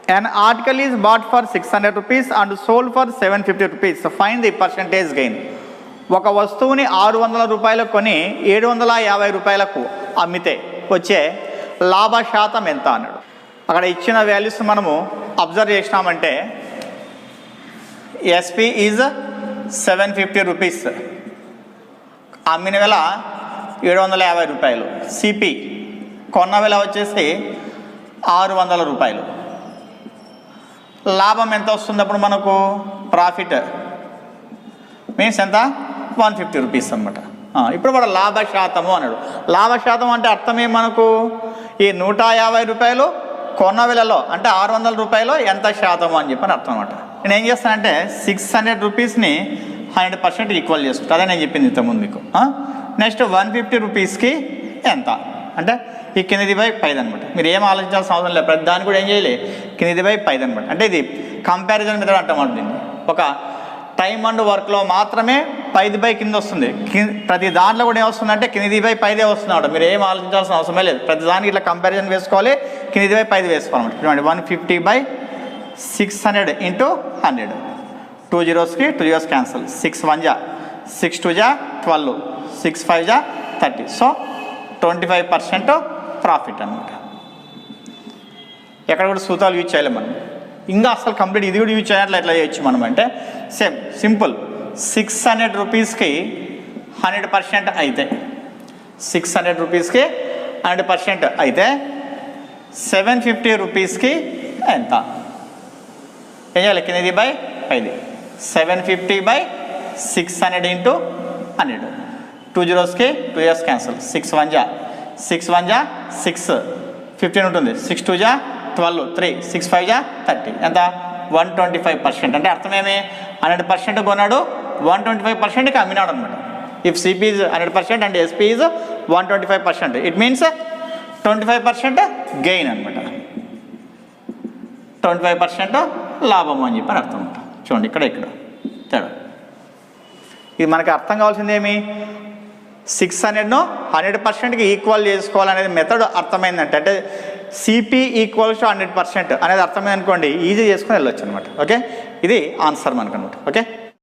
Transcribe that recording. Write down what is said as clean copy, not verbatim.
an article is bought for 600 rupees and sold for 750 rupees. So find the percentage gain. ఒక వస్తువుని 600 రూపాయలకు కొని 750 రూపాయలకు అమ్మితే వచ్చే లాభ శాతం ఎంత అన్నాడు. అక్కడ ఇచ్చిన వాల్యూస్ మనము అబ్జర్వ్ చేసినామంటే ఎస్పీ ఈజ్ 750 రూపీస్, అమ్మిన వేళ 750 రూపాయలు. సిపి కొన్న వేళ వచ్చేసి 600 రూపాయలు. లాభం ఎంత వస్తుంది అప్పుడు మనకు? ప్రాఫిట్ మీన్స్ ఎంత? 150 రూపీస్ అనమాట. ఇప్పుడు కూడా లాభ శాతము అన్నాడు. లాభ శాతం అంటే అర్థమే మనకు ఈ 150 రూపాయలు కొన్న వేళలో అంటే 600 రూపాయలు ఎంత శాతము అని చెప్పని అర్థం అనమాట. నేను ఏం చేస్తానంటే 600 రూపీస్ని 100% ఈక్వల్ చేసుకుంటా. అదే నేను చెప్పింది ఇంతకుముందు మీకు. నెక్స్ట్ 150 రూపీస్కి ఎంత అంటే ఈ కిందిది బై 5 అనమాట. మీరు ఏం ఆలోచించాల్సిన అవసరం లేదు, ప్రతి దాన్ని కూడా ఏం చేయలే, కిందిది బై 5 అనమాట. అంటే ఇది కంపారిజన్ మెథడ్ అంటామాట దీన్ని. ఒక టైమ్ అండ్ వర్క్లో మాత్రమే 5 బై కింద వస్తుంది, ప్రతి దాంట్లో కూడా ఏమొస్తుందంటే కిందిది బై 5 వస్తుంది అనమాట. మీరు ఏం ఆలోచించాల్సిన అవసరమే లేదు, ప్రతి దానికి ఇట్లా కంపారిజన్ వేసుకోవాలి, కిందిది బై 5 వేసుకోవాలన్నమాట. చూడండి 150 by 600 into 100. 2 zeros 2 zeros cancel. 6 1 జా 6 2 జా 12, 6 5 జా 30. సో 25% ప్రాఫిట్ అనమాట. ఎక్కడ కూడా సూత్రాలు యూజ్ చేయలేము మనం. ఇంకా అసలు కంప్లీట్ ఇది కూడా యూజ్ చేయనట్లు ఎట్లా చేయొచ్చు మనం అంటే సేమ్ సింపుల్. 600 రూపీస్కి 100% అయితే 600 రూపీస్కి 100% అయితే 750 రూపీస్కి ఎంత? ఏం చేయాలి? కిందది by 5. 750 by 600 into 100. 2 zeros 2 zeros cancel. 6 1 జా 6 1 జా 6, 15 ఉంటుంది. 6 2 జా 12, 3 6 5 జా 30. ఎంత? 125%. అంటే అర్థమేమి? 100% కొన్నాడు, 125%కి అమ్మినాడు అనమాట. If CP is 100% and SP is 125%, it means 25% gain అనమాట. 25% లాభము అని చెప్పి అర్థం అనమాట. చూడండి ఇక్కడ తేడా. ఇది మనకి అర్థం కావాల్సింది ఏమి? 600ను 100%కి ఈక్వల్ చేసుకోవాలనేది మెథడ్ అర్థమైందంటే, అంటే సిపి ఈక్వల్స్ టు 100% అనేది అర్థమైంది అనుకోండి, ఈజీ చేసుకుని వెళ్ళొచ్చు అనమాట. ఓకే, ఇది ఆన్సర్ మనకు అనమాట. ఓకే.